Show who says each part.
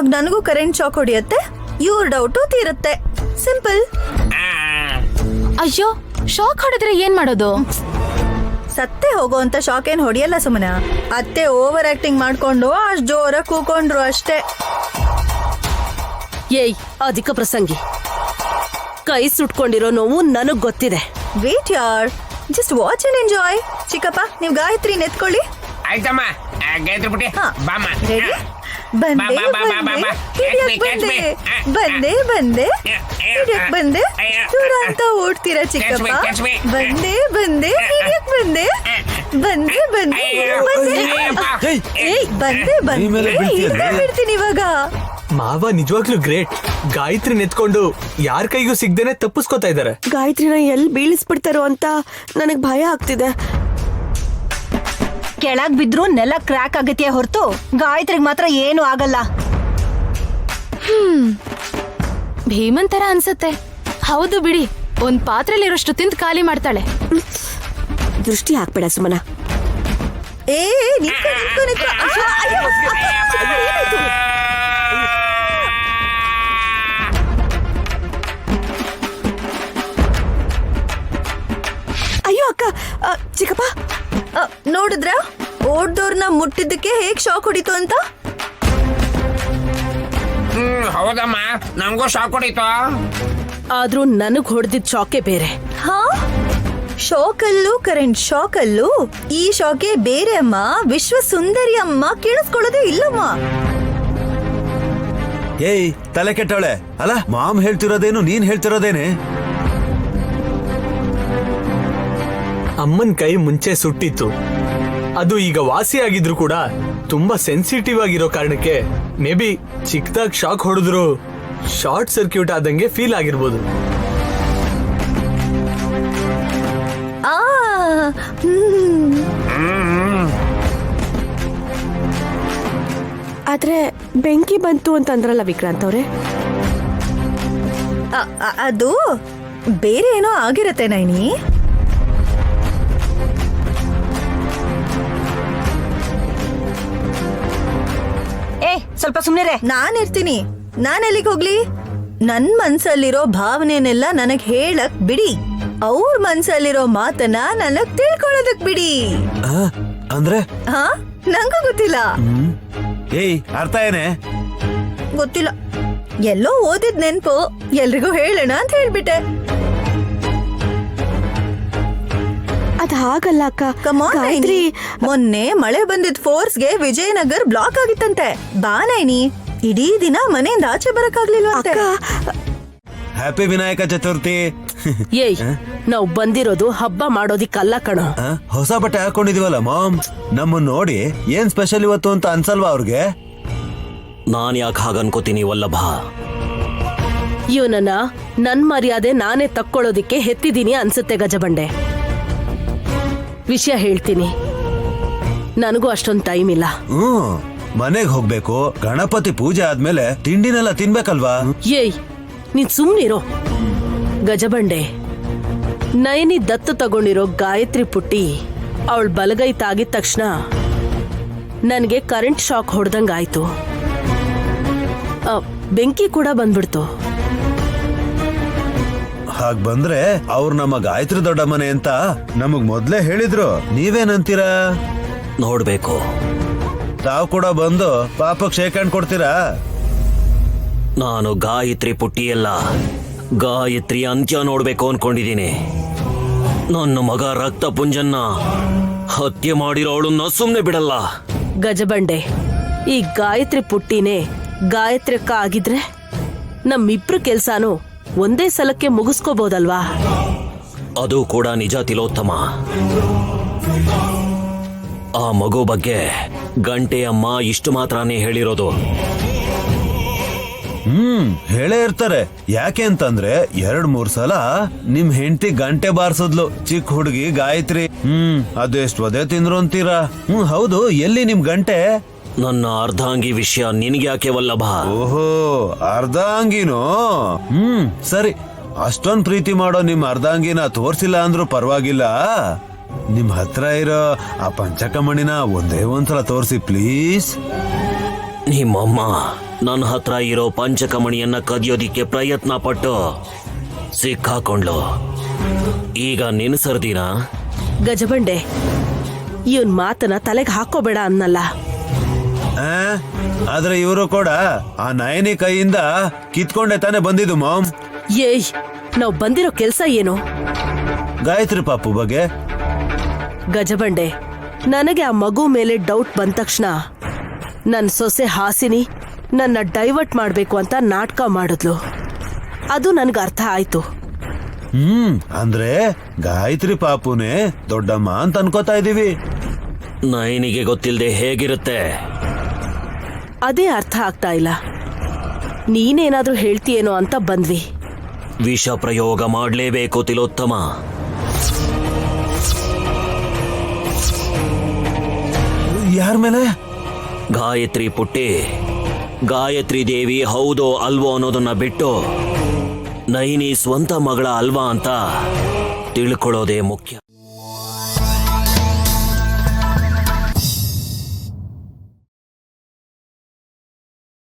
Speaker 1: ಅವಾಗ ನನಗೂ current shock ಹೊಡಿಯತ್ತೆ, ಇವ್ರ ಡೌಟು ತೀರುತ್ತೆ. ಸಿಂಪಲ್.
Speaker 2: ಅಯ್ಯೋ, ಶಾಕ್ ಹೊಡೆದ್ರೆ ಏನ್ ಮಾಡೋದು?
Speaker 1: ಸತ್ತೆ ಹೋಗೋಂತ ಶಾಕ್ ಏನ್ ಹೊಡಿಯಲ್ಲ ಸುಮ್ಮನೆ. ಅತ್ತೆ ಓವರ್ ಆಕ್ಟಿಂಗ್ ಮಾಡ್ಕೊಂಡು ಅಷ್ಟ್ ಜೋರ ಕೂಕೊಂಡ್ರು ಅಷ್ಟೇ.
Speaker 3: ಏಯ್ ಅಧಿಕ ಪ್ರಸಂಗಿ, ಕೈ ಸುಟ್ಕೊಂಡಿರೋ ನೋವು ನನಗ್ ಗೊತ್ತಿದೆ.
Speaker 1: ವೇಟ್ ಯಾರ್, ಜಸ್ಟ್ ವಾಚ್ ಅಂಡ್ ಎಂಜಾಯ್. ಚಿಕ್ಕಪ್ಪ, ನೀವ್ ಗಾಯತ್ರಿ ನೆತ್ಕೊಳ್ಳಿ.
Speaker 4: ಆಯ್ತಮ್ಮ, ಗಾಯತ್ರಿ ಬಿಟ್ಟಿ ಬಾಮ್ಮ.
Speaker 1: ರೆಡಿ? ಬಂದೆ ಬಂದೆ ಬಂದೆ ಹಿಡಿಯಕ್ ಬಂದೆ ದೂರ ಅಂತ ಓಡ್ತೀರಾ ಚಿಕ್ಕಪ್ಪ. ಬಂದೆ ಬಂದೆ ಹಿಡಿಯಕ್ ಬಂದೆ ಬಂದೆ ಬಂದೆ ಬಂದೆ ಬಂದೆ ಬಿಡ್ತೀನಿ ಇವಾಗ.
Speaker 5: ಮಾವ ನಿಜವಾಗ್ಲೂ ಗ್ರೇಟ್. ಗಾಯತ್ರಿ ನೆತ್ಕೊಂಡು ಯಾರ ಕೈಗೂ ಸಿಗ್ದೇನೆ ತಪ್ಪಿಸ್ಕೊತಾ ಇದಾರೆ.
Speaker 3: ಗಾಯತ್ರಿನ ಎಲ್ಲಿ ಬೀಳಿಸ್ಬಿಡ್ತಾರೋ ಅಂತ ನನಗ್ ಭಯ ಆಗ್ತಿದೆ.
Speaker 6: ಕೆಳಗ್ ಬಿದ್ರು ನೆಲ ಕ್ರ್ಯಾಕ್ ಆಗತ್ತೆ ಹೊರತು ಗಾಯತ್ರಿಗೆ ಮಾತ್ರ ಏನು ಆಗಲ್ಲ.
Speaker 2: ಭೀಮನ್ ತರ ಅನ್ಸತ್ತೆ. ಹೌದು ಬಿಡಿ, ಒಂದ್ ಪಾತ್ರೆಲಿರೋಷ್ಟು ತಿಂದು ಖಾಲಿ ಮಾಡ್ತಾಳೆ.
Speaker 3: ದೃಷ್ಟಿ ಹಾಕ್ಬೇಡ ಸುಮನ.
Speaker 1: ಏ ನಿಂತ್ಕೊ, ನಿಂತ್ಕೊ, ನಿಂತ್ಕೊ. ಅಯ್ಯೋ, ಏನಾಯ್ತು?
Speaker 3: ಅಯ್ಯೋ ಅಕ್ಕ, ಚಿಕ್ಕಪ್ಪ
Speaker 1: ನೋಡಿದ್ರ ಓಡ್ದವ್ರನ್ನ ಮುಟ್ಟಿದ್ದಕ್ಕೆ ಹೇಗ್ ಶಾಕ್ ಹೊಡಿತು ಅಂತ.
Speaker 4: ಹೌದಮ್ಮ, ನಂಗೂ ಶಾಕ್ ಹೊಡಿತು.
Speaker 3: ಆದ್ರೂ ನನಗ್ ಹೊಡೆದಿದ್ ಶಾಕೆ ಬೇರೆ.
Speaker 1: ಹಾ, ಶಾಕಲ್ಲೂ ಕರೆಂಟ್ ಶಾಕಲ್ಲೂ ಈ ಶಾಕೆ ಬೇರೆ ಅಮ್ಮ. ವಿಶ್ವ ಸುಂದರಿ ಅಮ್ಮ ಕೇಳಿಸ್ಕೊಳ್ಳೋದೇ ಇಲ್ಲಮ್ಮ.
Speaker 7: ಏಯ್ ತಲೆ ಕೆಟ್ಟವಳೆ ಅಲ್ಲ, ಮಾಮ್ ಹೇಳ್ತಿರೋದೇನು ನೀನ್ ಹೇಳ್ತಿರೋದೇನೆ?
Speaker 5: ಅಮ್ಮನ್ ಕೈ ಮುಂಚೆ ಸುಟ್ಟಿತ್ತು, ಅದು ಈಗ ವಾಸಿ ಆಗಿದ್ರು ಕೂಡ ತುಂಬಾ ಸೆನ್ಸಿಟಿವ್ ಆಗಿರೋ ಕಾರಣಕ್ಕೆ ಮೇ ಬಿ ಚಿಕ್ಕದಾಗಿ ಶಾಕ್ ಹೊಡೆದ್ರು ಶಾರ್ಟ್ ಸರ್ಕ್ಯೂಟ್ ಆದಂಗೆ ಫೀಲ್ ಆಗಿರ್ಬೋದು.
Speaker 3: ಆದ್ರೆ ಬೆಂಕಿ ಬಂತು ಅಂತ ಅಂದ್ರಲ್ಲ ವಿಕ್ರಾಂತ್ ಅವ್ರೆ.
Speaker 1: ಅದು ಬೇರೆ ಏನೋ ಆಗಿರತ್ತೆ ನೈನಿ.
Speaker 6: ಏ ಸ್ವಲ್ಪ ಸುಮ್ನಿರೆ.
Speaker 1: ನಾನ್ ಇರ್ತೀನಿ, ನಾನ್ ಎಲ್ಲಿಗೆ ಹೋಗ್ಲಿ? ನನ್ ಮನ್ಸಲ್ಲಿರೋ ಭಾವನೆನೆಲ್ಲ ನನಗ್ ಹೇಳಕ್ ಬಿಡಿ, ಅವ್ರ ಮನ್ಸಲ್ಲಿರೋ ಮಾತನ್ನ ನನಗ್ ತಿಳ್ಕೊಳ್ಳೋದಕ್ ಬಿಡಿ.
Speaker 7: ಅಂದ್ರೆ
Speaker 1: ಹಾ, ನಂಗೂ ಗೊತ್ತಿಲ್ಲ.
Speaker 7: ಏಯ್ ಅರ್ಥ ಏನೇ?
Speaker 1: ಗೊತ್ತಿಲ್ಲ, ಎಲ್ಲೋ ಓದಿದ್ ನೆನ್ಪು, ಎಲ್ರಿಗೂ ಹೇಳೋಣ ಅಂತ ಹೇಳ್ಬಿಟ್ಟೆ.
Speaker 3: ಅದ್ ಹಾಗಲ್ಲ ಅಕ್ಕ.
Speaker 1: ಗಾಯತ್ರಿ, ಮೊನ್ನೆ ಮಳೆ ಬಂದಿದ್ ಫೋರ್ಸ್ಗೆ ವಿಜಯನಗರ್ ಬ್ಲಾಕ್ ಆಗಿತ್ತಂತೆ. ಬಾ ನೈನಿ, ಇಡೀ ದಿನ ಮನೆಯಿಂದ ಆಚೆ ಬರಕ್ಕಾಗ್ಲಿಲ್ವ ಅಂತ.
Speaker 7: ಹ್ಯಾಪಿ ವಿನಾಯಕ ಚತುರ್ಥಿ.
Speaker 3: ಏಯ್, ನಾವ್ ಬಂದಿರೋದು ಹಬ್ಬ ಮಾಡೋದಿಕ್ಕಲ್ಲ ಕಣೋ.
Speaker 7: ಹೊಸ ಬಟ್ಟೆ ಹಾಕೊಂಡಿದೀವಲ್ಲ ಮಾಮ್, ನಮ್ಮನ್ನ ನೋಡಿ ಏನ್ ಸ್ಪೆಷಲ್ ಇವತ್ತು ಅಂತ ಅನ್ಸಲ್ವಾ ಅವ್ರಿಗೆ?
Speaker 8: ನಾನ್ ಯಾಕೆ ಹಾಗನ್ಕೋತೀನಿ ವಲ್ಲಭ?
Speaker 3: ಇವನನ್ನ ನನ್ ಮರ್ಯಾದೆ ನಾನೇ ತಕ್ಕೊಳ್ಳೋದಿಕ್ಕೆ ಹೆತ್ತಿದೀನಿ ಅನ್ಸುತ್ತೆ ಗಜಬಂಡೆ. ವಿಷಯ ಹೇಳ್ತೀನಿ, ನನಗೂ ಅಷ್ಟೊಂದ್ ಟೈಮ್ ಇಲ್ಲ.
Speaker 7: ಮನೆಗ್ ಹೋಗ್ಬೇಕು. ಗಣಪತಿ ಪೂಜೆ ಆದ್ಮೇಲೆ ತಿಂಡಿನೆಲ್ಲ ತಿನ್ಬೇಕಲ್ವಾ?
Speaker 3: ಏಯ್ ನೀನ್ ಸುಮ್ನಿರೋ ಗಜಬಂಡೆ. ನಯನಿ ದತ್ತು ತಗೊಂಡಿರೋ ಗಾಯತ್ರಿ ಪುಟ್ಟಿ ಅವಳ ಬಲಗೈ ತಾಗಿದ ತಕ್ಷಣ ನನ್ಗೆ ಕರೆಂಟ್ ಶಾಕ್ ಹೊಡೆದಂಗಾಯ್ತು. ಬೆಂಕಿ ಕೂಡ ಬಂದ್ಬಿಡ್ತು.
Speaker 7: ಹಾಗ್ ಬಂದ್ರೆ ಅವ್ರು ನಮ್ಮ ಗಾಯತ್ರಿ ದೊಡ್ಡ ಮನೆ ಅಂತ ನಮಗ್ ಮೊದ್ಲೇ ಹೇಳಿದ್ರು. ನೀವೇನಂತೀರಾ?
Speaker 8: ನೋಡ್ಬೇಕು.
Speaker 7: ತಾವ್ ಕೂಡ ಬಂದು ಪಾಪಕ್ ಶೇಕ್ ಹ್ಯಾಂಡ್ ಕೊಡ್ತೀರಾ?
Speaker 8: ನಾನು ಗಾಯತ್ರಿ ಪುಟ್ಟಿಯಲ್ಲ, ಗಾಯತ್ರಿ ಅಂತ್ಯ ನೋಡ್ಬೇಕು ಅನ್ಕೊಂಡಿದ್ದೀನಿ. ನನ್ನ ಮಗ ರಕ್ತ ಪುಂಜನ್ನ ಹತ್ಯೆ ಮಾಡಿರೋಳನ್ನ ಸುಮ್ನೆ ಬಿಡಲ್ಲ.
Speaker 3: ಗಜಬಂಡೆ, ಈ ಗಾಯತ್ರಿ ಪುಟ್ಟಿನೇ ಗಾಯತ್ರಿಕ್ಕ ಆಗಿದ್ರೆ ನಮ್ಮಿಬ್ರು ಕೆಲ್ಸಾನು ಒಂದೇ ಸಲಕ್ಕೆ ಮುಗಿಸ್ಕೋಬಹುದಲ್ವಾ?
Speaker 8: ಅದು ಕೂಡ ನಿಜ ತಿಲೋತ್ತಮ. ಆ ಮಗು ಬಗ್ಗೆ ಗಂಟೆ ಅಮ್ಮ ಇಷ್ಟು ಮಾತ್ರನೇ ಹೇಳಿರೋದು.
Speaker 7: ಹೇಳೇ ಇರ್ತಾರೆ. ಯಾಕೆ ಅಂತಂದ್ರೆ 2-3 ಸಲ ನಿಮ್ ಹೆಂಡತಿ ಗಂಟೆ ಬಾರ್ಸದ್ಲು, ಚಿಕ್ಕ ಹುಡುಗಿ ಗಾಯತ್ರಿ. ಅದೆಷ್ಟು ಒದೆ ತಿಂದ್ರು ಅಂತೀರಾ? ಹೌದು, ಎಲ್ಲಿ ನಿಮ್ ಗಂಟೆ?
Speaker 8: ನನ್ನ ಅರ್ಧಾಂಗಿ ವಿಷಯ ನಿನ್ಗೆ ಯಾಕೆ ವಲ್ಲಭ?
Speaker 7: ಓಹೋ, ಅರ್ಧಾಂಗಿನೋ? ಸರಿ, ಅಷ್ಟೊಂದ್ ಪ್ರೀತಿ ಮಾಡೋ ನಿಮ್ ಅರ್ಧಾಂಗಿನ ತೋರ್ಸಿಲ್ಲ ಅಂದ್ರೂ ಪರವಾಗಿಲ್ಲ. ನಿಮ್ ಹತ್ರ ಇರೋ ಆ ಪಂಚಕಮಣಿನ ಒಂದೇ ಒಂದ್ಸಲ ತೋರ್ಸಿ ಪ್ಲೀಸ್.
Speaker 8: ನಿಮ್ಮಮ್ಮ ನನ್ನ ಹತ್ರ ಇರೋ ಪಂಚಕಮಣಿಯನ್ನ ಕದಿಯೋದಿಕ್ಕೆ ಪ್ರಯತ್ನ ಪಟ್ಟು ಸಿಕ್ಕಾಕೊಂಡ್ಲು. ಈಗ ನಿನ್ ಸರ್ದಿನಾ?
Speaker 3: ಗಜಬಂಡೆ, ಇವನ್ ಮಾತನ್ನ ತಲೆಗೆ ಹಾಕೋಬೇಡ ಅನ್ನಲ್ಲ.
Speaker 7: ಆ? ಆದ್ರೆ ಇವರು ಕೂಡ ಆ ನಯನಿ ಕೈಯಿಂದ ಕಿತ್ಕೊಂಡೆ ತಾನೇ ಬಂದಿದ್ದು ಮಾಮ್.
Speaker 3: ಏಯ್, ನಾವ್ ಬಂದಿರೋ ಕೆಲ್ಸ ಏನು?
Speaker 7: ಗಾಯತ್ರಿ ಪಾಪು ಬಗ್ಗೆ
Speaker 3: ಗಜಬಂಡೆ, ನನಗೆ ಆ ಮಗು ಮೇಲೆ ಡೌಟ್ ಬಂದ ತಕ್ಷಣ ನನ್ ಸೊಸೆ ಹಾಸಿನಿ ನನ್ನ ಡೈವರ್ಟ್ ಮಾಡ್ಬೇಕು ಅಂತ ನಾಟಕ ಮಾಡಿದ್ಲು. ಅದು ನನ್ಗೆ ಅರ್ಥ ಆಯ್ತು.
Speaker 7: ಅಂದ್ರೆ ಗಾಯತ್ರಿ ಪಾಪುನೇ ದೊಡ್ಡಮ್ಮ ಅಂತ ಅನ್ಕೋತಾ ಇದೀವಿ.
Speaker 8: ನೈನಿಗೆ ಗೊತ್ತಿಲ್ಲದೆ ಹೇಗಿರುತ್ತೆ?
Speaker 3: ಅದೇ ಅರ್ಥ ಆಗ್ತಾ ಇಲ್ಲ. ನೀನೇನಾದ್ರೂ ಹೇಳ್ತೀಯೇನೋ ಅಂತ ಬಂದ್ವಿ.
Speaker 8: ವಿಷ ಪ್ರಯೋಗ ಮಾಡಲೇಬೇಕು ತಿಲೋತ್ತಮ.
Speaker 7: ಯಾರ ಮೇಲೆ?
Speaker 8: ಗಾಯತ್ರಿ ಪುಟ್ಟಿ, ಗಾಯತ್ರಿ ದೇವಿ ಹೌದೋ ಅಲ್ವೋ ಅನ್ನೋದನ್ನ ಬಿಟ್ಟು ನೈನಿ ಸ್ವಂತ ಮಗಳ ಅಲ್ವಾ ಅಂತ ತಿಳ್ಕೊಳ್ಳೋದೇ ಮುಖ್ಯ.